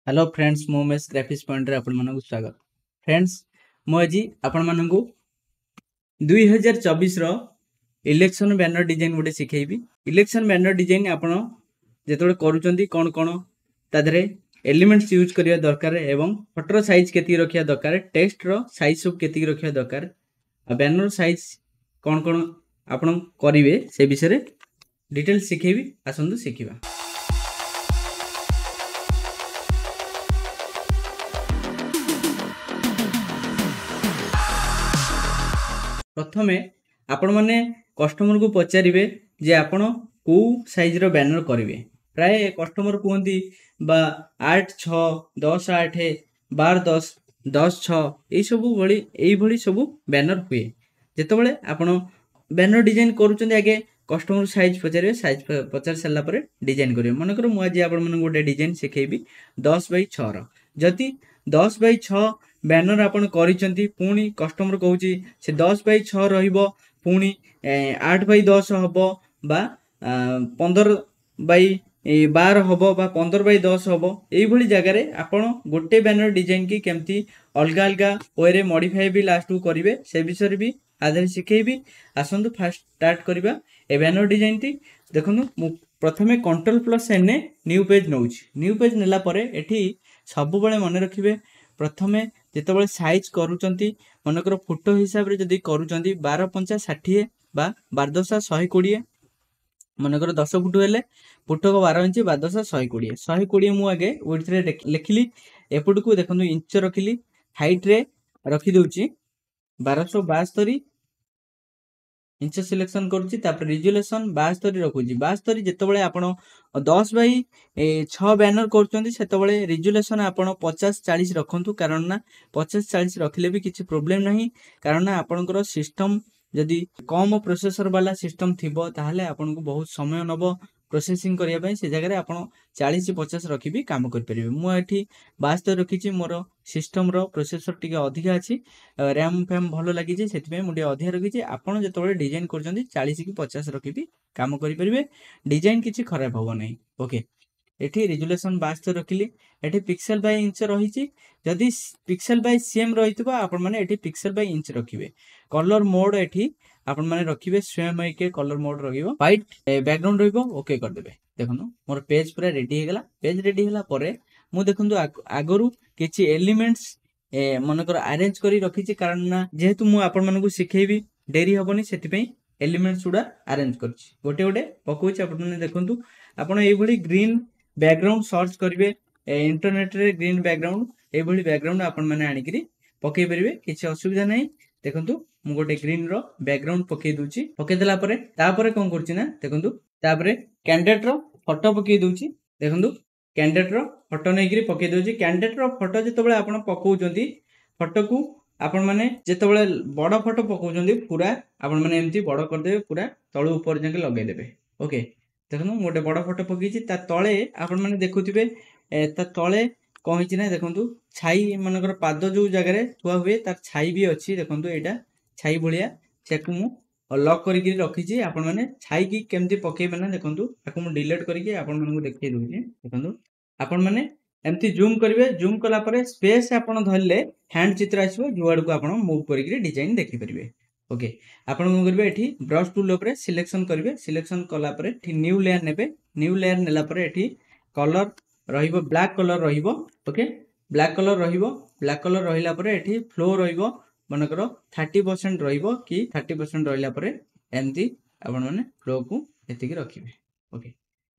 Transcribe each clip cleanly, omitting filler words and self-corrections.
Hello friends मो Umesh graphics point रे आपण मानकु स्वागत। फ्रेंड्स मो आजी आपण मानकु 2024 रो इलेक्शन बैनर डिजाइन गोटे सिखेबी। इलेक्शन बैनर डिजाइन आपण जेतोळे करूचंती कोन कोन तादरे एलिमेंट्स यूज करिया दरकार एवं फोटो साइज केति रखिया दरकार, टेक्स्ट रो साइज सब केति रखिया दरकार, बैनर साइज कोन कोन आपण करिवे से विषय रे डिटेल सिखेबी। आसंतु सिखिबा। प्रथमे आपण माने कस्टमर को पचारिबे जे आपण को साइज रो बैनर करिवे। प्राय कस्टमर कहंती बा 8 6 10 8 12 10 10 6 ए सब भली सब बैनर हुए। जेतबेले आपण बैनर डिजाइन करूचंदी आगे कस्टमर साइज पचारिबे, साइज पचार सारला परे डिजाइन करिवे। मन कर मु आज आपण मन गोटे डिजाइन सिखेबी 10 बाय 6 रो। जति 10 बाय 6 बैनर आपण करिसंती पुणी कस्टमर कहूची से 10 बाय 6 रहिबो, पुणी 8 बाय 10 हबो बा 15 बाय 12 हबो बा 15 बाय 10 हबो। एई भली जगह रे आपण गोटे बैनर डिजाइन की केमती अलगा अलगा वे रे मॉडिफाई भी लास्ट को करिवे से विषय भी आधे सिखेबी। आसंतु फास्ट स्टार्ट करिबा। ए बैनर डिजाइन टी देखनु मु प्रथमे control plus N new page नउची। न्यू पेज नेला परे एठी सब बेले मन रखिबे प्रथमे जेतबेले साइज करूचंती मनकर फोटो हिसाब रे जदी करूचंती 12 5 60 बा 12 10 120 मनकर 10 फुट हेले फोटो को 12 इंच 12 10 120 120 मु आगे विड्थ रे लिखिली। एपट को देखंतु इंच रखिली, हाइट रे रखि दोची 1272 इंच सिलेक्शन करूची। तापर रिजोल्यूशन 72 रखुची। 72 जेतबेले आपण 10 बाय 6 बैनर करचंती सेतबेले रिजोल्यूशन आपण 50 40 रखंतु, कारण ना 50 40 रखिले भी किछि प्रॉब्लम नहीं। कारण ना आपनकर सिस्टम जदी कम प्रोसेसर वाला सिस्टम थिबो ताहले आपन को बहुत समय नबो प्रोसेसिंग करिया पय। से जगह रे आपण 40 50 रखि भी काम कर परिबे। मु एठी 72 रखिची। मोर सिस्टम रो प्रोसेसर टिके अधिका अछि, रैम फैम भलो लागि जे सेति पे मुडी अधिका रखिची। आपण जेतबेले डिजाइन करचंती 40 की 50 रखि भी काम करि परिबे, डिजाइन किछि खराब होबो नै। ओके, एठी रिजोल्यूशन 72 रखिली। एठी पिक्सेल बाय इंच रहिची। जदी पिक्सेल बाय सीएम रहितबा आपण माने एठी पिक्सेल बाय इंच रखिबे। कलर मोड एठी आपण माने रखिबे स्वयं के कलर मोड रहिबो, व्हाइट बैकग्राउंड रहिबो। ओके कर देबे। देखनु मोर पेज पूरा रेडी हे गेला। पेज रेडी होला परे मु देखंतु आगरु किछि एलिमेंट्स मनकर अरेंज करी रखिछि, कारण ना जेहेतु मु आपण मानकु सिखेबी डेरी हबनी सेति पई एलिमेंट्स उडा अरेंज करछि। गोटे गोटे पकोछि। आपण माने देखंतु आपण एई भली ग्रीन बैकग्राउंड सर्च करिवे इंटरनेट रे, ग्रीन बैकग्राउंड एई भली बैकग्राउंड आपण माने आनी करी पके परिवे, किछि असुविधा नै। देखंतु मु गोटे ग्रीन रो बैकग्राउंड पके दूची। पके देला परे तापरे कोन करछि ना देखंतु तापरे कैंडिडेट रो फोटो पके दूची। देखंतु कैंडिडेट रो फोटो नै करी पके दूची। कैंडिडेट रो फोटो जेतबेले आपण पकोउचंती फोटो को आपण माने जेतबेले बड़ फोटो पकोउचंती पूरा आपण माने एम्ति बड़ कर देबे, पूरा तळु ऊपर जाके लगे देबे। ओके, देखनु मोटे बड़ फोटो पकेछि। ता तळे आपण माने देखुथिबे ता तळे कोन हिछि ना देखंतु छाई मनकर पाद जो जगह रे थुआ हुए तार छाई भी अछि। देखंतु एटा छाई भलिया सेकु मु लॉक करि के रखिछि। आपण माने छाई की केमति पकेबे ना देखंतु ताकु मु डिलीट करि के आपण मानकु देखै दोछि। देखंतु आपण माने एमती जूम करिवे। जूम कला परे स्पेस आपण धरले हैंड चित्र आसीबो, जुआड को आपण मूव करि के डिजाइन देखि परिबे। ओके, आपण को करबे एठी ब्रश टूल ऊपर सिलेक्शन करिवे। सिलेक्शन कला परे एठी न्यू लेयर नेबे। न्यू लेयर नेला परे एठी कलर रहिबो, ब्लैक कलर रहिबो। ओके, ब्लैक कलर रहिबो। ब्लैक कलर रहिला परे एठी फ्लो रहिबो मनकर 30% रहिबो कि 30% रहिला परे एमती आपण माने फ्लो को एति की रखिबे। ओके,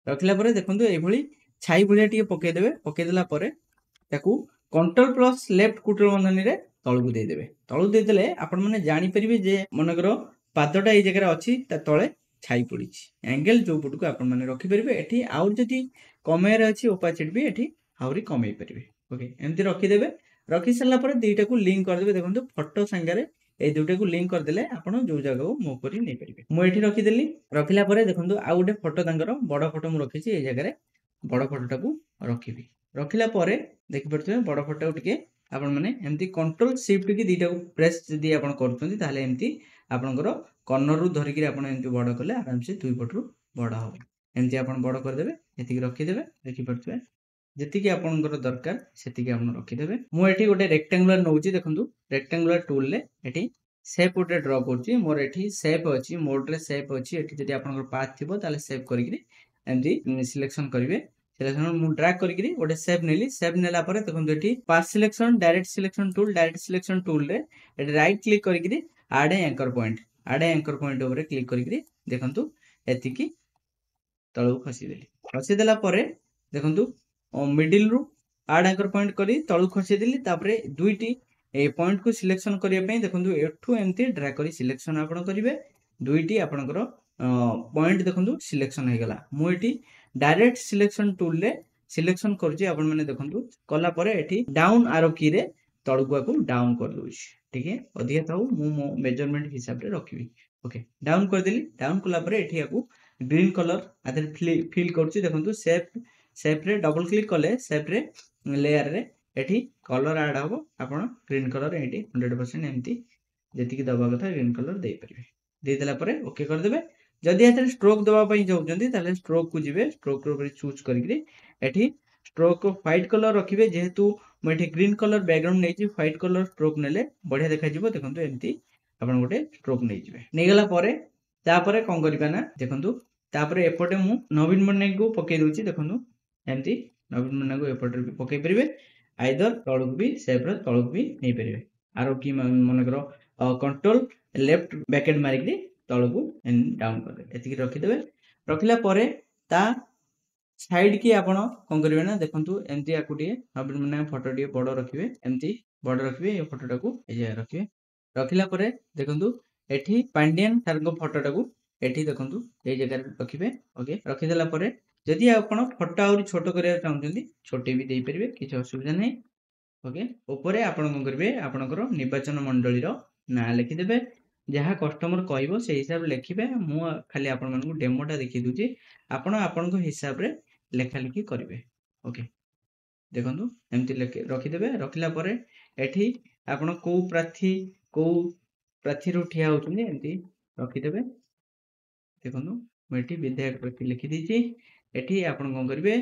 रखिला परे देखंतु एई भली छाई भलिया टिके पके देबे। पके देला परे ताकू कंट्रोल प्लस लेफ्ट कुटर बंधनी रे तळु को दे देबे। तळु दे देले आपण माने जानि परिबे जे मनकर पादटा एई जगह रे अछि, ता तळे छाई पड़िछि। एंगल जो पट को आपण माने रखि परिबे। एठी आउर जदी कमेर अछि ओपासिटी भी एठी आउरी कमेई परिबे। ओके, एमती रखि देबे। रखि सल्ला परे दुईटा को लिंक कर देबे। देखंतु फोटो संगे ए दुईटा को लिंक कर देले आपण जो जगह को मूव करी नै परिबे। मु एठी रखि देली। रखिला परे देखंतु आ गोटे फोटो तांकर बड़ फोटो मु रखिछि। ए जगह रे बड़ फोटोटा को रखिबी। रखिला परे देखि परथबे बड़ फोटो टिके आपण माने एमती कंट्रोल शिफ्ट की दुईटा को प्रेस जदी आपण करथुंती ताले एमती आपनकर कॉर्नर रु धरि कि आपण एमती बड़ करले आराम से दुई पट रु बड़ हो। एमती आपण बड़ कर देबे। एति रखि देबे। देखि परथबे ଯେତିକି ଆପଣଙ୍କର ଦରକାର ସେତିକି ଆପଣ ରଖିଦେବେ। ମୁଁ ଏଠି ଗୋଟେ ରେକ୍ଟାଙ୍ଗୁଲାର ନଉଛି, ଦେଖନ୍ତୁ ରେକ୍ଟାଙ୍ଗୁଲାର ଟୁଲରେ ଏଠି ସେପ୍ ଗୋଟେ ଡ୍ର କରୁଛି। ମୋର ଏଠି ସେପ୍ ଅଛି, ମୋଡରେ ସେପ୍ ଅଛି। ଏଠି ଯଦି ଆପଣଙ୍କର ପାଥ୍ ଥିବ ତାହେଲେ ସେଭ୍ କରିକିରି ଏମିତି ସିଲେକ୍ସନ କରିବେ। ସିଲେକ୍ସନ ମୁଁ ଡ୍ରାଗ୍ କରିକିରି ଗୋଟେ ସେପ୍ ନେଲି। ସେପ୍ ନେଲା ପରେ ଦେଖନ୍ତୁ ଏଠି ପାଥ୍ ସିଲେକ୍ସନ, ଡାଇରେକ୍ଟ ସିଲେକ୍ସନ ଟୁଲରେ ଏଠି ରାଇଟ୍ କ୍ଲିକ୍ କରିକିରି ଆଡ୍ ଆଙ୍କର ପଏଣ୍ଟ ଉପରେ କ୍ଲିକ୍ କରିକିରି ଦେଖନ୍ତୁ ଏତିକି ତଳକୁ ଖସିଦେଲି। ଖସିଦେଲା ପରେ ଦେଖନ୍ତୁ ମିଡିଲରୁ ଆଡ୍ ଆଙ୍କର ପଏଣ୍ଟ କରି ତଳକୁ ଖସିଦେଲି। ତାପରେ ଦୁଇଟି ଏ ପଏଣ୍ଟକୁ ସିଲେକ୍ସନ କରିବା ପାଇଁ ଦେଖନ୍ତୁ ଏଠୁ ଏମିତି ଡ୍ରାଗ୍ କରି ସିଲେକ୍ସନ ଆପଣ କରିବେ। ଦୁଇଟି ଆପଣଙ୍କର ପଏଣ୍ଟ ଦେଖନ୍ତୁ ସିଲେକ୍ସନ ହେଇଗଲା। ମୁଁ ଏଠି ଡାଇରେକ୍ଟ ସିଲେକ୍ସନ ଟୁଲରେ ସିଲେକ୍ସନ କରୁଛି। ଆପଣମାନେ ଦେଖନ୍ତୁ କଲା ପରେ ଏଠି ଡାଉନ୍ ଆରୋ କିରେ ତଳକୁ ଆକୁ ଡାଉନ୍ କରିଦଉଛି। ଟିକେ ଅଧିକା ଥାଉ, ମୁଁ ମୋ ମେଜରମେଣ୍ଟ ହିସାବରେ ରଖିବି। ଓକେ, ଡାଉନ୍ କରିଦେଲି। ଡାଉନ୍ କଲା ପରେ ଏଠି ଆକୁ ଗ୍ରୀନ୍ କଲର ଆଦେହରେ ଫିଲ୍ କରୁଛି। ଦେଖନ୍ତୁ ସେପ୍ରେ ଡବଲ କ୍ଲିକ୍ କଲେ ସେପ୍ରେ ଲେୟାରରେ ଏଠି କଲର ଆଡ୍ ହବ। ଆପଣ ଗ୍ରୀନ୍ କଲର ଏଠି 100% ଏମିତି ଯେତିକି ଦବା କଥା ଗ୍ରୀନ୍ କଲର ଦେଇପାରିବେ। ଦେଇଦେଲା ପରେ ଓକେ କରିଦେବେ। ଯଦି ଏଥିରେ ଷ୍ଟ୍ରୋକ୍ ଦେବା ପାଇଁ ଚାହୁଁଛନ୍ତି ତାହେଲେ ଷ୍ଟ୍ରୋକକୁ ଯିବେ। ଷ୍ଟ୍ରୋକ୍ ଉପରେ ଚୁଜ୍ କରିକିରି ଏଠି ଷ୍ଟ୍ରୋକ୍ ହ୍ୱାଇଟ୍ କଲର ରଖିବେ। ଯେହେତୁ ମୁଁ ଏଠି ଗ୍ରୀନ୍ କଲର ବ୍ୟାକଗ୍ରାଉଣ୍ଡ ନେଇଛି, ହ୍ୱାଇଟ୍ କଲର ଷ୍ଟ୍ରୋକ୍ ନେଲେ ବଢିଆ ଦେଖାଯିବ। ଦେଖନ୍ତୁ ଏମିତି ଆପଣ ଗୋଟେ ଷ୍ଟ୍ରୋକ୍ ନେଇଯିବେ। ନେଇଗଲା ପରେ ତାପରେ କଣ କରିବା ନା ଦେଖନ୍ତୁ, ତାପରେ ଏପଟେ ମୁଁ ନବୀନ ପଟ୍ଟନାୟକକୁ ପକେଇ ଦଉଛି। ଦେଖନ୍ତୁ ଏମିତି ନବୀନ ପଟ୍ଟନାୟକକୁ ଏପଟରେ ବି ପକେଇ ପାରିବେ। ଆଇଦର ତଳକୁ ବି ସେପ୍ର ତଳକୁ ବି ନେଇପାରିବେ। ଆର କି ମନେକର କଣ୍ଟ୍ରୋଲ ଲେଫ୍ଟ ବ୍ୟାକେଟ୍ ମାରିକିରି ତଳକୁ ଡାଉନ୍ କରିଦେବେ। ଏତିକି ରଖିଦେବେ। ରଖିଲା ପରେ ତା ସାଇଡ୍ କି ଆପଣ କଣ କରିବେ ନା ଦେଖନ୍ତୁ ଏମିତି ଆକୁ ଟିକେ ନବୀନ ପଟ୍ଟନାୟକ ଫଟୋ ଟିକେ ବଡ ରଖିବେ। ଏମିତି ବଡ ରଖିବେ। ଏ ଫଟୋଟାକୁ ଏ ଜାଗାରେ ରଖିବେ। ରଖିଲା ପରେ ଦେଖନ୍ତୁ ଏଠି ପାଣ୍ଡିଆନ ସାର୍ଙ୍କ ଫଟୋଟାକୁ ଏଠି ଦେଖନ୍ତୁ ଏଇ ଜାଗାରେ ରଖିବେ। ଓକେ, ରଖିଦେଲା ପରେ ଯଦି ଆପଣ ଫଟୋ ଆହୁରି ଛୋଟ କରିବାକୁ ଚାହୁଁଛନ୍ତି ଛୋଟେଇ ବି ଦେଇପାରିବେ, କିଛି ଅସୁବିଧା ନାହିଁ। ଓକେ, ଉପରେ ଆପଣ କଣ କରିବେ ଆପଣଙ୍କର ନିର୍ବାଚନ ମଣ୍ଡଳୀର ନାଁ ଲେଖିଦେବେ। ଯାହା କଷ୍ଟମର କହିବ ସେଇ ହିସାବରେ ଲେଖିବେ। ମୁଁ ଖାଲି ଆପଣମାନଙ୍କୁ ଡେମୋଟା ଦେଖେଇ ଦଉଛି, ଆପଣ ଆପଣଙ୍କ ହିସାବରେ ଲେଖାଲେଖି କରିବେ। ଓକେ, ଦେଖନ୍ତୁ ଏମିତି ରଖିଦେବେ। ରଖିଲା ପରେ ଏଠି ଆପଣ କୋଉ ପ୍ରାର୍ଥୀରୁ ଠିଆ ହଉଛନ୍ତି ଏମିତି ରଖିଦେବେ। ଦେଖନ୍ତୁ ମୁଁ ଏଠି ବିଧାୟକ ପ୍ରାର୍ଥୀ ଲେଖିଦେଇଛି। ଏଠି ଆପଣ କଣ କରିବେ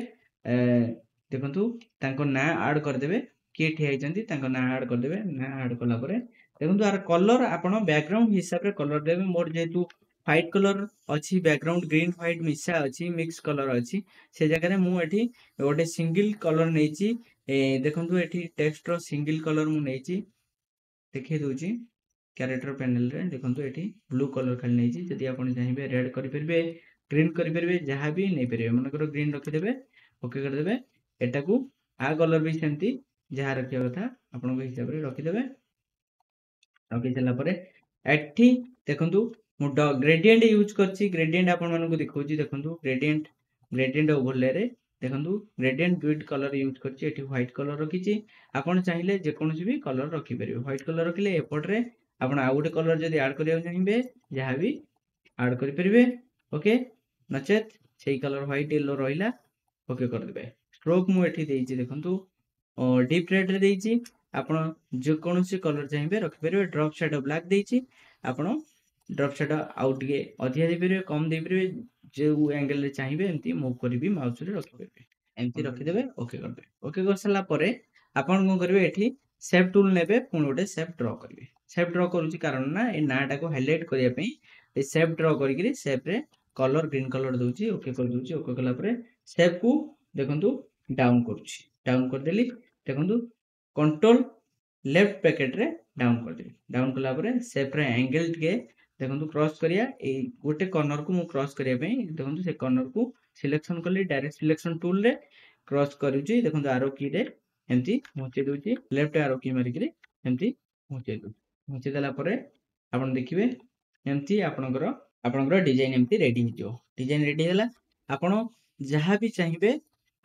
ଦେଖନ୍ତୁ ତାଙ୍କ ନାଁ ଆଡ୍ କରିଦେବେ। କିଏ ଠିଆ ହେଇଛନ୍ତି ତାଙ୍କ ନାଁ ଆଡ୍ କରିଦେବେ। ନାଁ ଆଡ୍ କଲା ପରେ ଦେଖନ୍ତୁ ଆର କଲର ଆପଣ ବ୍ୟାକଗ୍ରାଉଣ୍ଡ ହିସାବରେ କଲର ଦେବେ। ମୋର ଯେହେତୁ ହ୍ୱାଇଟ୍ କଲର ଅଛି, ବ୍ୟାକଗ୍ରାଉଣ୍ଡ ଗ୍ରୀନ୍ ହ୍ୱାଇଟ୍ ମିଶା ଅଛି, ମିକ୍ସ କଲର ଅଛି, ସେ ଜାଗାରେ ମୁଁ ଏଠି ଗୋଟେ ସିଙ୍ଗଲ କଲର ନେଇଛି। ଦେଖନ୍ତୁ ଏଠି ଟେକ୍ସଟର ସିଙ୍ଗଲ କଲର ମୁଁ ନେଇଛି, ଦେଖେଇ ଦଉଛି କ୍ୟାରେକ୍ଟର ପ୍ୟାନେଲରେ। ଦେଖନ୍ତୁ ଏଠି ବ୍ଲୁ କଲର ଖାଲି ନେଇଛି। ଯଦି ଆପଣ ଚାହିଁବେ ରେଡ୍ କରିପାରିବେ, ଗ୍ରୀନ୍ କରିପାରିବେ, ଯାହା ବି ନେଇପାରିବେ। ମନେକର ଗ୍ରୀନ୍ ରଖିଦେବେ। ଓକେ କରିଦେବେ। ଏଟାକୁ ଆ କଲର ବି ସେମିତି ଯାହା ରଖିବା କଥା ଆପଣଙ୍କ ହିସାବରେ ରଖିଦେବେ। ରଖି ସାରିଲା ପରେ ଏଠି ଦେଖନ୍ତୁ ମୁଁ ଗ୍ରେଡିଏଣ୍ଟ ୟୁଜ୍ କରିଛି। ଗ୍ରେଡିଏଣ୍ଟ ଆପଣମାନଙ୍କୁ ଦେଖଉଛି। ଦେଖନ୍ତୁ ଗ୍ରେଡିଏଣ୍ଟ ଓଭରଲେରେ ଦେଖନ୍ତୁ ଗ୍ରେଡିଏଣ୍ଟ ୱିଡ୍ କଲର ୟୁଜ୍ କରିଛି। ଏଠି ହ୍ୱାଇଟ୍ କଲର ରଖିଛି। ଆପଣ ଚାହିଁଲେ ଯେକୌଣସି ବି କଲର ରଖିପାରିବେ। ହ୍ୱାଇଟ୍ କଲର ରଖିଲେ ଏପଟରେ ଆପଣ ଆଉ ଗୋଟେ କଲର ଯଦି ଆଡ୍ କରିବାକୁ ଚାହିଁବେ ଯାହା ବି ଆଡ୍ କରିପାରିବେ। ଓକେ, ନଚେତ୍ ସେଇ କଲର ହ୍ୱାଇଟ୍ ୟେଲୋ ରହିଲା। ଓକେ କରିଦେବେ। ଷ୍ଟ୍ରୋକ୍ ମୁଁ ଏଠି ଦେଇଛି ଦେଖନ୍ତୁ ଡିପ୍ ରେଡ୍ରେ ଦେଇଛି। ଆପଣ ଯେକୌଣସି କଲର ଚାହିଁବେ ରଖିପାରିବେ। ଡ୍ରପ୍ ସାଇଡ୍ ବ୍ଲାକ୍ ଦେଇଛି। ଆପଣ ଡ୍ରପ୍ ସାଇଡ୍ ଆଉ ଟିକେ ଅଧିକା ଦେଇପାରିବେ, କମ୍ ଦେଇପାରିବେ, ଯୋଉ ଆଙ୍ଗେଲରେ ଚାହିଁବେ ଏମିତି ମୁଭ୍ କରିବି ମାଉସରେ ରଖିପାରିବେ। ଏମିତି ରଖିଦେବେ। ଓକେ କରିଦେବେ। ଓକେ କରିସାରିଲା ପରେ ଆପଣ କଣ କରିବେ ଏଠି ସେପ୍ ଟୁଲ୍ ନେବେ। ପୁଣି ଗୋଟେ ସେପ୍ ଡ୍ର କରିବେ। ସେପ୍ ଡ୍ର କରୁଛି କାରଣ ନା ଏ ନାଁଟାକୁ ହାଇଲାଇଟ୍ କରିବା ପାଇଁ ଏ ସେପ୍ ଡ୍ର କରିକିରି ସେପ୍ରେ କଲର ଗ୍ରୀନ୍ କଲର ଦଉଛି। ଓକେ କରିଦଉଛି। ଓକେ କଲା ପରେ ସେପ୍କୁ ଦେଖନ୍ତୁ ଡାଉନ୍ କରୁଛି। ଡାଉନ୍ କରିଦେଲି। ଦେଖନ୍ତୁ କଣ୍ଟ୍ରୋଲ ଲେଫ୍ଟ ପ୍ୟାକେଟରେ ଡାଉନ୍ କରିଦେଲି। ଡାଉନ୍ କଲା ପରେ ସେପ୍ର ଆଙ୍ଗେଲ ଟିକେ ଦେଖନ୍ତୁ କ୍ରସ୍ କରିବା। ଏଇ ଗୋଟେ କର୍ନରକୁ ମୁଁ କ୍ରସ୍ କରିବା ପାଇଁ ଦେଖନ୍ତୁ ସେ କର୍ନରକୁ ସିଲେକ୍ସନ କଲି। ଡାଇରେକ୍ଟ ସିଲେକ୍ସନ ଟୁଲରେ କ୍ରସ୍ କରୁଛି। ଦେଖନ୍ତୁ ଆରୋ କିରେ ଏମିତି ଘୁଞ୍ଚେଇ ଦଉଛି। ଲେଫ୍ଟ ଆରୋ କି ମାରିକିରି ଏମିତି ଘୁଞ୍ଚେଇ ଦଉଛି। ଘୁଞ୍ଚେଇ ଦେଲା ପରେ ଆପଣ ଦେଖିବେ ଏମିତି ଆପଣଙ୍କର ଡିଜାଇନ ଏମିତି ରେଡି ହେଇଯିବ। ଡିଜାଇନ ରେଡି ହେଲା। ଆପଣ ଯାହା ବି ଚାହିଁବେ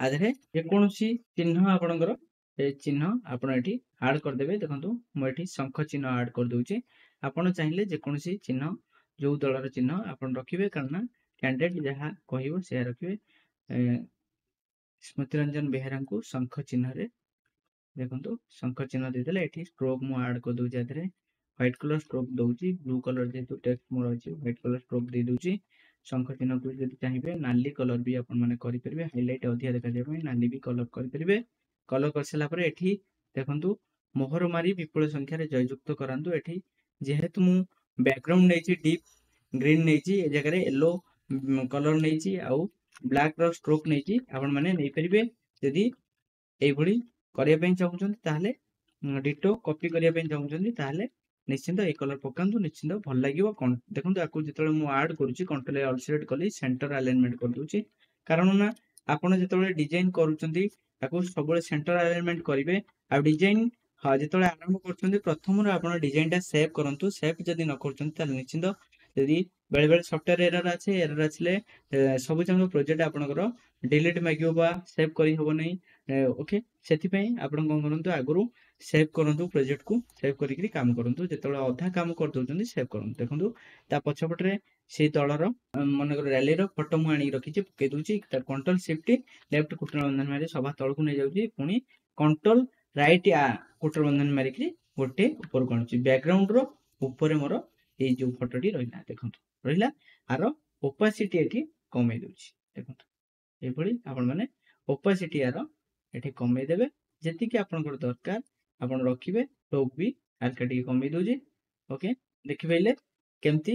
ଆ ଦେହରେ ଯେକୌଣସି ଚିହ୍ନ ଆପଣଙ୍କର ସେ ଚିହ୍ନ ଆପଣ ଏଠି ଆଡ୍ କରିଦେବେ। ଦେଖନ୍ତୁ ମୁଁ ଏଠି ଶଙ୍ଖ ଚିହ୍ନ ଆଡ୍ କରିଦଉଛି। ଆପଣ ଚାହିଁଲେ ଯେକୌଣସି ଚିହ୍ନ ଯୋଉ ଦଳର ଚିହ୍ନ ଆପଣ ରଖିବେ, କାରଣ କ୍ୟାଣ୍ଡିଡେଟ୍ ଯାହା କହିବ ସେୟା ରଖିବେ। ସ୍ମୃତି ରଞ୍ଜନ ବେହେରାଙ୍କୁ ଶଙ୍ଖ ଚିହ୍ନରେ ଦେଖନ୍ତୁ ଶଙ୍ଖ ଚିହ୍ନ ଦେଇଦେଲେ। ଏଠି ଷ୍ଟ୍ରୋକ୍ ମୁଁ ଆଡ୍ କରିଦଉଛି। ଏଥିରେ ହ୍ୱାଇଟ୍ କଲର ଷ୍ଟ୍ରୋକ୍ ଦଉଛି। ବ୍ଲୁ କଲର ଯେହେତୁ ଟେକ୍ସଟ ମୋର ଅଛି ହ୍ୱାଇଟ୍ କଲର ଷ୍ଟ୍ରୋକ୍ ଦେଇ ଦଉଛି। ଶଙ୍ଖ ଚିହ୍ନକୁ ଯଦି ଚାହିଁବେ ନାଲି କଲର ବି ଆପଣ ମାନେ କରିପାରିବେ, ହାଇଲାଇଟ୍ ଅଧିକା ଦେଖାଯିବା ପାଇଁ ନାଲି ବି କଲର କରିପାରିବେ। କଲର କରିସାରିଲା ପରେ ଏଠି ଦେଖନ୍ତୁ ମୋହର ମାରି ବିପୁଳ ସଂଖ୍ୟାରେ ଜୟଯୁକ୍ତ କରାନ୍ତୁ। ଏଠି ଯେହେତୁ ମୁଁ ବ୍ୟାକଗ୍ରାଉଣ୍ଡ ନେଇଛି ଡିପ୍ ଗ୍ରୀନ୍ ନେଇଛି, ଏ ଜାଗାରେ ୟେଲୋ କଲର ନେଇଛି ଆଉ ବ୍ଲାକ୍ ର ଷ୍ଟ୍ରୋକ୍ ନେଇଛି, ଆପଣ ମାନେ ନେଇପାରିବେ। ଯଦି এইଭଳି କରିବା ପାଇଁ ଚାହୁଁଛନ୍ତି ତାହେଲେ ଡିଟୋ କପି କରିବା ପାଇଁ ଚାହୁଁଛନ୍ତି ତାହେଲେ ନିଶ୍ଚିନ୍ତ ଏଇ କଲର ପକାନ୍ତୁ, ନିଶ୍ଚିନ୍ତ ଭଲ ଲାଗିବ। ଦେଖନ୍ତୁ ଆକୁ ଯେତେବେଳେ ମୁଁ ଆଡ୍ କରୁଛି କଣ୍ଟ୍ରୋଲ ଅଲ୍ ସିଲେକ୍ଟ କଲି, ସେଣ୍ଟର ଆଲାଇନମେଣ୍ଟ କରିଦଉଛି। କାରଣ ନା ଆପଣ ଯେତେବେଳେ ଡିଜାଇନ କରୁଛନ୍ତି ତାକୁ ସବୁବେଳେ ସେଣ୍ଟର ଆଲାଇନମେଣ୍ଟ କରିବେ। ଆଉ ଡିଜାଇନ ଯେତେବେଳେ ଆରମ୍ଭ କରୁଛନ୍ତି ପ୍ରଥମରୁ ଆପଣ ଡିଜାଇନଟା ସେଭ୍ କରନ୍ତୁ। ସେଭ୍ ଯଦି ନ କରୁଛନ୍ତି ତାହେଲେ ନିଶ୍ଚିନ୍ତ ଯଦି ବେଳେବେଳେ ସଫ୍ଟୱେୟାର ଏରର ଅଛି, ଏରର ଆସିଲେ ସବୁ ଯାକ ପ୍ରୋଜେକ୍ଟ ଆପଣଙ୍କର ଡିଲିଟ୍ ମାଗିବ ବା ସେଭ୍ କରିହେବ ନାହିଁ। ଓକେ, ସେଥିପାଇଁ ଆପଣ କ'ଣ କରନ୍ତୁ ଆଗରୁ ସେଭ୍ କରନ୍ତୁ, ପ୍ରୋଜେକ୍ଟକୁ ସେଭ୍ କରିକି କାମ କରନ୍ତୁ। ଯେତେବେଳେ ଅଧା କାମ କରିଦେଉଛନ୍ତି ସେଭ୍ କରନ୍ତୁ। ଦେଖନ୍ତୁ ତା ପଛପଟରେ ସେଇ ଦଳର ମନେକର ରାଲିର ଫଟୋ ମୁଁ ଆଣିକି ରଖିଛି, ପକେଇ ଦଉଛି। କଣ୍ଟ୍ରୋଲ ଶିଫ୍ଟ ଲେଫ୍ଟ କୁଟୁର ବନ୍ଧନ ମାରି ସଭା ତଳକୁ ନେଇଯାଉଛି, ପୁଣି କଣ୍ଟ୍ରୋଲ ରାଇଟ୍ କୁଟୁର ବନ୍ଧନ ମାରିକି ଗୋଟେ ଉପରକୁ ଆଣୁଛି। ବ୍ୟାକଗ୍ରାଉଣ୍ଡର ଉପରେ ମୋର ଏଇ ଯୋଉ ଫଟୋଟି ରହିଲା, ଦେଖନ୍ତୁ ରହିଲା। ଆର ଓପାସିଟି ଏଠି କମେଇ ଦଉଛି, ଦେଖନ୍ତୁ এইଭଳି ଆପଣ ମାନେ ଓପାସିଟି ଆର ଏଠି କମେଇ ଦେବେ। ଯେତିକି ଆପଣଙ୍କର ଦରକାର ଆପଣ ରଖିବେ। ଟୋକ୍ ବି ହାଲକା ଟିକେ କମେଇ ଦଉଛି। ଓକେ, ଦେଖିପାରିଲେ କେମିତି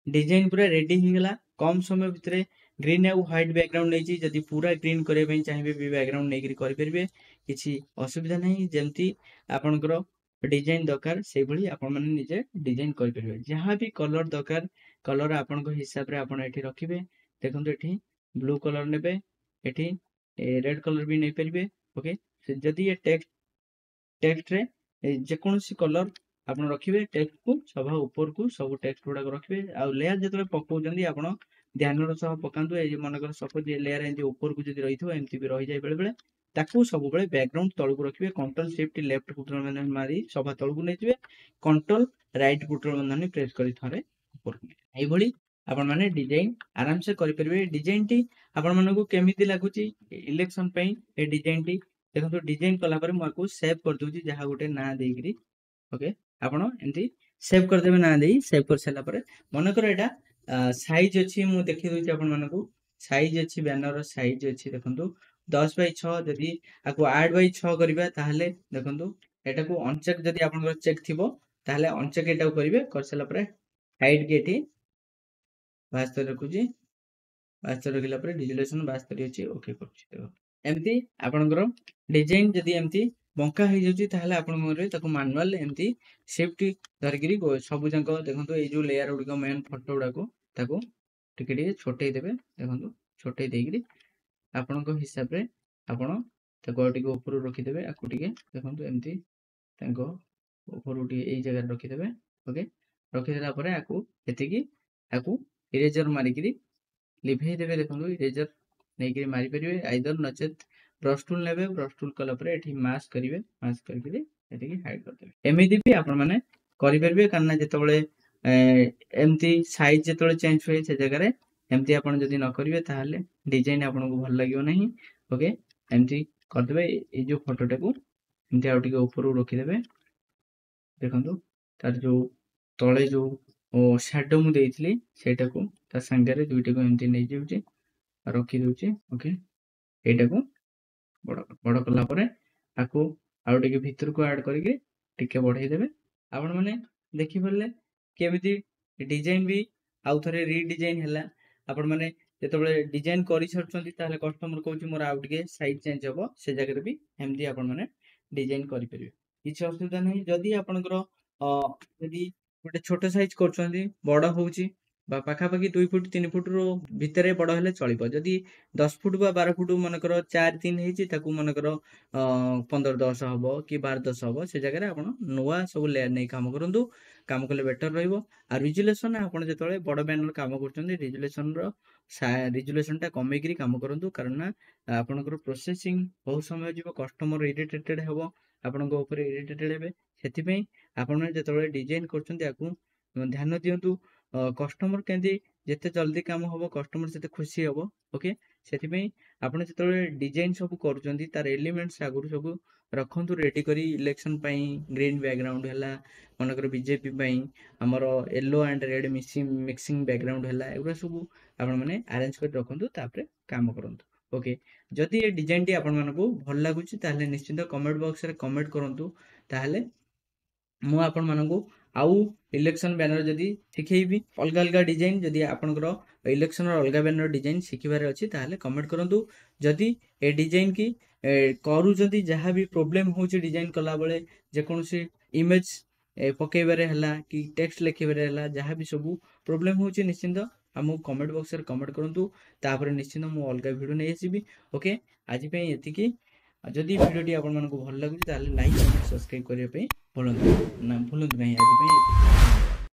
ଡିଜାଇନ ପୁରା ରେଡି ହେଇଗଲା। କମ ସମୟ ଭିତରେ ଗ୍ରୀନ୍ ଆଉ ହ୍ୱାଇଟ୍ ବ୍ୟାକଗ୍ରାଉଣ୍ଡ ନେଇଛି, ଯଦି ପୁରା ଗ୍ରୀନ୍ କରିବା ପାଇଁ ଚାହିଁବେ ବି ବ୍ୟାକଗ୍ରାଉଣ୍ଡ ନେଇକରି କରିପାରିବେ, କିଛି ଅସୁବିଧା ନାହିଁ। ଯେମିତି ଆପଣଙ୍କର ଡିଜାଇନ ଦରକାର ସେଇଭଳି ଆପଣ ମାନେ ନିଜେ ଡିଜାଇନ କରିପାରିବେ। ଯାହା ବି କଲର ଦରକାର କଲର ଆପଣଙ୍କ ହିସାବରେ ଆପଣ ଏଠି ରଖିବେ। ଦେଖନ୍ତୁ ଏଠି ବ୍ଲୁ କଲର ନେବେ, ଏଠି ରେଡ୍ କଲର ବି ନେଇପାରିବେ। ଓକେ, ଯଦି ଏ ଟେକ୍ସଟରେ ଯେକୌଣସି କଲର ଆପଣ ରଖିବେ, ଟେକ୍ସଟକୁ ସଭା ଉପରକୁ ସବୁ ଟେକ୍ସଟ ଗୁଡାକ ରଖିବେ। ଆଉ ଲେୟାର ଯେତେବେଳେ ପକାଉଛନ୍ତି ଆପଣ ଧ୍ୟାନର ସହ ପକାନ୍ତୁ। ଏଇ ମନେକର ସପୋଜ ଏ ଲେୟାର ଏମିତି ଉପରକୁ ଯଦି ରହିଥିବ, ଏମିତି ବି ରହିଯାଏ ବେଳେବେଳେ, ତାକୁ ସବୁବେଳେ ବ୍ୟାକଗ୍ରାଉଣ୍ଡ ତଳକୁ ରଖିବେ। କଣ୍ଟ୍ରୋଲ ଶିଫ୍ଟ ଲେଫ୍ଟ କୁଟୁର ବନ୍ଧନ ମାରି ସଭା ତଳକୁ ନେଇଯିବେ, କଣ୍ଟ୍ରୋଲ ରାଇଟ୍ କୁଟୁର ବନ୍ଧନ ପ୍ରେସ୍ କରି ଥରେ ଉପରକୁ। এইଭଳି ଆପଣ ମାନେ ଡିଜାଇନ ଆରାମସେ କରିପାରିବେ। ଡିଜାଇନଟି ଆପଣ ମାନଙ୍କୁ କେମିତି ଲାଗୁଛି ଇଲେକ୍ସନ ପାଇଁ ଏ ଡିଜାଇନଟି? ଦେଖନ୍ତୁ ଡିଜାଇନ କଲା ପରେ ମୁଁ ଆକୁ ସେଭ୍ କରିଦଉଛି ଯାହା ଗୋଟେ ନାଁ ଦେଇକିରି। ଓକେ, ଆପଣ ଏମିତି ସେଭ୍ କରିଦେବେ ନାଁ ଦେଇ। ସେଭ୍ କରିସାରିଲା ପରେ ମନେକର ଏଇଟା ସାଇଜ ଅଛି, ମୁଁ ଦେଖେଇ ଦଉଛି ଆପଣ ମାନଙ୍କୁ। ସାଇଜ ଅଛି, ବ୍ୟାନର ସାଇଜ ଅଛି ଦେଖନ୍ତୁ 10x6। ଯଦି ଆକୁ 8x6 କରିବା ତାହେଲେ ଦେଖନ୍ତୁ ଏଟାକୁ ଅନଚେକ୍, ଯଦି ଆପଣଙ୍କର ଚେକ୍ ଥିବ ତାହେଲେ ଅନଚେକ୍ ଏଟାକୁ କରିବେ। କରିସାରିଲା ପରେ ହାଇଟ୍ କି ଏଠି 72 ରଖୁଛି, 72 ରଖିଲା ପରେ ରିଜୁଲେସନ 72 ଅଛି, ଓକେ କରୁଛି। ଏମିତି ଆପଣଙ୍କର ଡିଜାଇନ ଯଦି ଏମିତି ବଙ୍କା ହେଇଯାଉଛି ତାହେଲେ ଆପଣ କଣ କରିବେ, ତାକୁ ମାନୁଆଲ ଏମିତି ଶିଫ୍ଟ ଧରିକିରି ସବୁ ଯାକ ଦେଖନ୍ତୁ ଏଇ ଯୋଉ ଲେୟାର ଗୁଡିକ ମେନ୍ ଫଟୋ ଗୁଡାକୁ ତାକୁ ଟିକେ ଟିକେ ଛୋଟେଇ ଦେବେ। ଦେଖନ୍ତୁ ଛୋଟେଇ ଦେଇକିରି ଆପଣଙ୍କ ହିସାବରେ ଆପଣ ତାକୁ ଆଉ ଟିକେ ଉପରୁ ରଖିଦେବେ। ଆକୁ ଟିକେ ଦେଖନ୍ତୁ ଏମିତି ତାଙ୍କ ଉପରୁ ଟିକେ ଏଇ ଜାଗାରେ ରଖିଦେବେ। ଓକେ, ରଖିଦେଲା ପରେ ଆକୁ ଏତିକି ଆକୁ ଇରେଜର ମାରିକିରି ଲିଭେଇ ଦେବେ। ଦେଖନ୍ତୁ ଇରେଜର ନେଇକିରି ମାରିପାରିବେ, ଆଇଦର ନଚେତ୍ ବ୍ରଶ ଟୁଲ ନେବେ। ବ୍ରଶ ଟୁଲ କଲା ପରେ ଏଠି ମାସ୍କ କରିବେ, ମାସ୍କ କରିକିରି ଏତିକି ହାଇଡ୍ କରିଦେବେ। ଏମିତି ବି ଆପଣ ମାନେ କରିପାରିବେ, କାରଣ ଯେତେବେଳେ ଏମିତି ସାଇଜ ଯେତେବେଳେ ଚେଞ୍ଜ ହୁଏ ସେ ଜାଗାରେ ଏମିତି ଆପଣ ଯଦି ନ କରିବେ ତାହେଲେ ଡିଜାଇନ ଆପଣଙ୍କୁ ଭଲ ଲାଗିବ ନାହିଁ। ଓକେ, ଏମିତି କରିଦେବେ। ଏଇ ଯୋଉ ଫଟୋଟାକୁ ଏମିତି ଆଉ ଟିକେ ଉପରକୁ ରଖିଦେବେ। ଦେଖନ୍ତୁ ତାର ଯୋଉ ତଳେ ଯୋଉ ଶ୍ୟାଡୋ ମୁଁ ଦେଇଥିଲି ସେଇଟାକୁ ତା ସାଙ୍ଗରେ ଦୁଇଟାକୁ ଏମିତି ନେଇଯାଉଛି, ରଖିଦଉଛି। ଓକେ, ଏଇଟାକୁ ବଡ କଲା ପରେ ଆକୁ ଆଉ ଟିକେ ଭିତରକୁ ଆଡ୍ କରିକି ଟିକେ ବଢେଇ ଦେବେ। ଆପଣ ମାନେ ଦେଖିପାରିଲେ କେମିତି ଡିଜାଇନ ବି ଆଉ ଥରେ ରିଡିଜାଇନ ହେଲା। ଆପଣ ମାନେ ଯେତେବେଳେ ଡିଜାଇନ କରିସାରୁଛନ୍ତି ତାହେଲେ କଷ୍ଟମର କହୁଛି ମୋର ଆଉ ଟିକେ ସାଇଜ ଚେଞ୍ଜ ହବ, ସେ ଜାଗାରେ ବି ଏମିତି ଆପଣ ମାନେ ଡିଜାଇନ କରିପାରିବେ, କିଛି ଅସୁବିଧା ନାହିଁ। ଯଦି ଆପଣଙ୍କର ଯଦି ଗୋଟେ ଛୋଟ ସାଇଜ କରୁଛନ୍ତି, ବଡ ହଉଛି বা ପାଖାପାଖି 2 ଫୁଟ 3 ଫୁଟରୁ ଭିତରେ ବଡ ହେଲେ ଚଳିବ। ଯଦି 10 ଫୁଟ ବା 12 ଫୁଟ ମନେକର 4 3 ହେଇଛି, ତାକୁ ମନେକର 15 10 ହବ କି 12 10 ହବ, ସେ ଜାଗାରେ ଆପଣ ନୂଆ ସବୁ ଲେୟାର ନେଇ କାମ କରନ୍ତୁ, କାମ କଲେ ବେଟର ରହିବ। ଆଉ ରିଜୁଲେସନ ଆପଣ ଯେତେବେଳେ ବଡ ବ୍ୟାନର କାମ କରୁଛନ୍ତି ରିଜୁଲେସନଟା କମେଇକିରି କାମ କରନ୍ତୁ, କାରଣ ନା ଆପଣଙ୍କର ପ୍ରୋସେସିଂ ବହୁତ ସମୟ ଯିବ, କଷ୍ଟମର ଇରିଟେଟେଡ ହେବ, ଆପଣଙ୍କ ଉପରେ ଇରିଟେଟେଡ ହେବେ। ସେଥିପାଇଁ ଆପଣ ଯେତେବେଳେ ଡିଜାଇନ କରୁଛନ୍ତି ଆକୁ ଧ୍ୟାନ ଦିଅନ୍ତୁ, କଷ୍ଟମର କେମିତି ଯେତେ ଜଲ୍ଦି କାମ ହବ କଷ୍ଟମର ସେତେ ଖୁସି ହବ। ଓକେ, ସେଥିପାଇଁ ଆପଣ ଯେତେବେଳେ ଡିଜାଇନ୍ ସବୁ କରୁଛନ୍ତି ତାର ଏଲିମେଣ୍ଟସ୍ ଆଗରୁ ସବୁ ରଖନ୍ତୁ ରେଡି କରି। ଇଲେକ୍ସନ ପାଇଁ ଗ୍ରୀନ୍ ବ୍ୟାକଗ୍ରାଉଣ୍ଡ ହେଲା, ମନେକର ବିଜେପି ପାଇଁ ଆମର yellow and red mixing background ହେଲା, ଏଗୁଡ଼ା ସବୁ ଆପଣମାନେ ଆରେଞ୍ଜ କରି ରଖନ୍ତୁ, ତାପରେ କାମ କରନ୍ତୁ। ଓକେ, ଯଦି ଏ ଡିଜାଇନଟି ଆପଣମାନଙ୍କୁ ଭଲ ଲାଗୁଛି ତାହେଲେ ନିଶ୍ଚିନ୍ତ କମେଣ୍ଟ ବକ୍ସରେ କମେଣ୍ଟ କରନ୍ତୁ। ତାହେଲେ ମୁଁ ଆପଣମାନଙ୍କୁ ଆଉ ଇଲେକ୍ସନ ବ୍ୟାନର ଯଦି ଶିଖେଇବି ଅଲଗା ଅଲଗା ଡିଜାଇନ, ଯଦି ଆପଣଙ୍କର ଇଲେକ୍ସନର ଅଲଗା ବ୍ୟାନର ଡିଜାଇନ ଶିଖିବାର ଅଛି ତାହେଲେ କମେଣ୍ଟ କରନ୍ତୁ। ଯଦି ଏ ଡିଜାଇନ କି କରୁଛନ୍ତି, ଯାହା ବି ପ୍ରୋବ୍ଲେମ ହେଉଛି ଡିଜାଇନ କଲାବେଳେ, ଯେକୌଣସି ଇମେଜ ପକେଇବାରେ ହେଲା କି ଟେକ୍ସଟ ଲେଖିବାରେ ହେଲା, ଯାହା ବି ସବୁ ପ୍ରୋବ୍ଲେମ ହେଉଛି ନିଶ୍ଚିନ୍ତ ଆମକୁ କମେଣ୍ଟ ବକ୍ସରେ କମେଣ୍ଟ କରନ୍ତୁ। ତାପରେ ନିଶ୍ଚିନ୍ତ ମୁଁ ଅଲଗା ଭିଡ଼ିଓ ନେଇ ଆସିବି। ଓକେ, ଆଜି ପାଇଁ ଏତିକି। ଯଦି ଭିଡ଼ିଓଟି ଆପଣମାନଙ୍କୁ ଭଲ ଲାଗୁଛି ତାହେଲେ ଲାଇକ୍ କମେଣ୍ଟ ସବସ୍କ୍ରାଇବ୍ କରିବା ପାଇଁ ଭୁଲନ୍ତୁ ନାହିଁ। ଆଜି ପାଇଁ ଏତିକି।